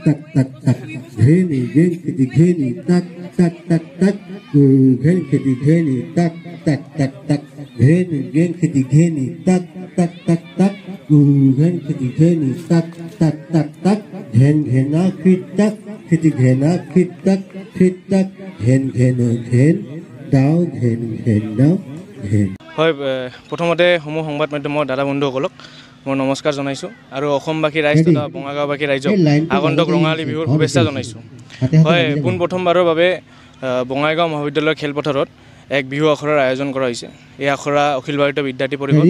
tak tak tak gheni gen khiti gheni tak tak tak tak gen khiti gheni tak tak tak tak gheni gen khiti gheni tak tak tak tak gen khiti gheni tak tak tak tak ghen ghena khit tak khiti ghena khit tak ghen ghena ghen dao ghen ghen dao ghen হয় প্ৰথমতে সমূহ সংবাদ মাধ্যমৰ দাদা বন্ধুসকলক মই নমস্কাৰ জনাইছোঁ আৰু অসমবাসী ৰাইজ তথা বঙাইগাঁওবাসী ৰাইজক আগন্তুক ৰঙালী বিহুৰ শুভেচ্ছা জনাইছোঁ। হয় পোনপ্ৰথমবাৰৰ বাবে বঙাইগাঁও মহাবিদ্যালয়ৰ খেলপথাৰত এক বিহু আখৰাৰ আয়োজন কৰা হৈছে। এই আখৰা অখিল ভাৰতীয় বিদ্যাৰ্থী পৰিষদ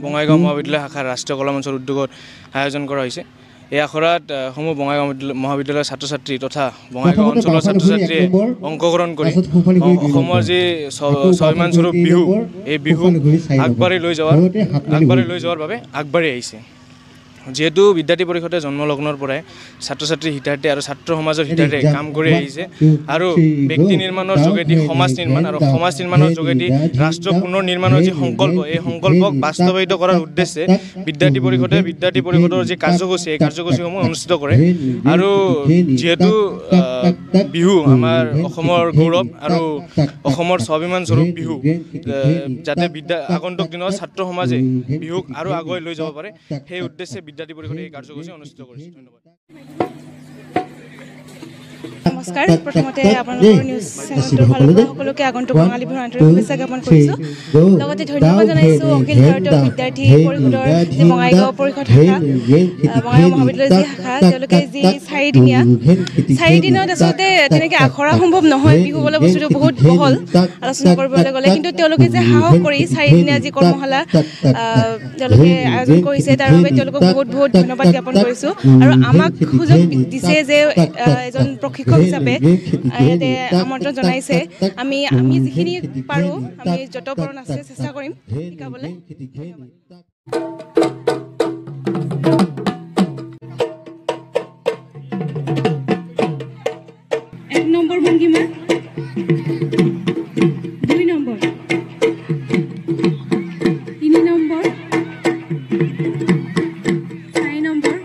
বঙাইগাঁও মহাবিদ্যালয় শাখাৰ ৰাষ্ট্ৰীয় কলা মঞ্চৰ উদ্যোগত আয়োজন কৰা হৈছে। এই আখৰাত সমূহ বঙাইগাঁও মহাবিদ্যালয়ৰ ছাত্ৰ ছাত্ৰী তথা বঙাইগাঁও অঞ্চলৰ ছাত্ৰ ছাত্ৰীয়ে অংশগ্ৰহণ কৰি অসমৰ যি স্বাভিমানস্বৰূপ বিহু এই বিহু আগবাঢ়ি লৈ যোৱাৰ বাবে আগবাঢ়ি আহিছে। যিহেতু বিদ্যাৰ্থী পৰিষদে জন্মলগ্নৰ পৰাই ছাত্ৰ ছাত্ৰীৰ হিতাৰ্থে আৰু ছাত্ৰ সমাজৰ হিতাৰ্থে কাম কৰি আহিছে আৰু ব্যক্তি নিৰ্মাণৰ যোগেদি সমাজ নিৰ্মাণ আৰু সমাজ নিৰ্মাণৰ যোগেদি ৰাষ্ট্ৰ পুনৰ নিৰ্মাণৰ যি সংকল্প এই সংকল্পক বাস্তৱায়িত কৰাৰ উদ্দেশ্যে বিদ্যাৰ্থী পৰিষদৰ যি কাৰ্যসূচী এই কাৰ্যসূচীসমূহ অনুষ্ঠিত কৰে। আৰু যিহেতু বিহু আমাৰ অসমৰ গৌৰৱ আৰু অসমৰ স্বাভিমানস্বৰূপ বিহু যাতে আগন্তুক দিনত ছাত্ৰ সমাজে বিহুক আৰু আগুৱাই লৈ যাব পাৰে সেই উদ্দেশ্যে বিদ্যাৰ্থী পৰিষদে এই কাৰ্যসূচী অনুষ্ঠিত কৰিছে। ধন্যবাদ। নমস্কাৰ। প্ৰথমতে আপোনালোকৰ নিউজ চেনেলটোৰ ফালৰ পৰা সকলোকে আগন্তুক ৰঙালী বিহুৰ আন্তৰিক শুভেচ্ছা জ্ঞাপন কৰিছোঁ। লগতে ধন্যবাদ জনাইছোঁ অখিল ভাৰতীয় বিদ্যাৰ্থী পৰিষদৰ যি বঙাইগাঁও পৰিষদ শাখা বঙাইগাঁও মহাবিদ্যালয়ৰ যি শাখা তেওঁলোকে যি 4 দিনত আচলতে তেনেকৈ আখৰা সম্ভৱ নহয়। বিহু বোলা বস্তুটো বহুত বহল আলোচনা কৰিবলৈ গ'লে, কিন্তু তেওঁলোকে যে সাহস কৰি 4 দিনীয়া যি কৰ্মশালা তেওঁলোকে আয়োজন কৰিছে তাৰ বাবে তেওঁলোকক বহুত বহুত ধন্যবাদ জ্ঞাপন কৰিছোঁ। আৰু আমাক সুযোগ দিছে যে এজন প্ৰশিক্ষক হিচাপে ইয়াতে আমন্ত্ৰণ জনাইছে। আমি যিখিনি পাৰোঁ আমি যতপৰণ আছে চেষ্টা কৰিম শিকাবলৈ। এক নম্বৰ ভংগীমা, 2 নম্বৰ, 3 নম্বৰ, 4 নম্বৰ।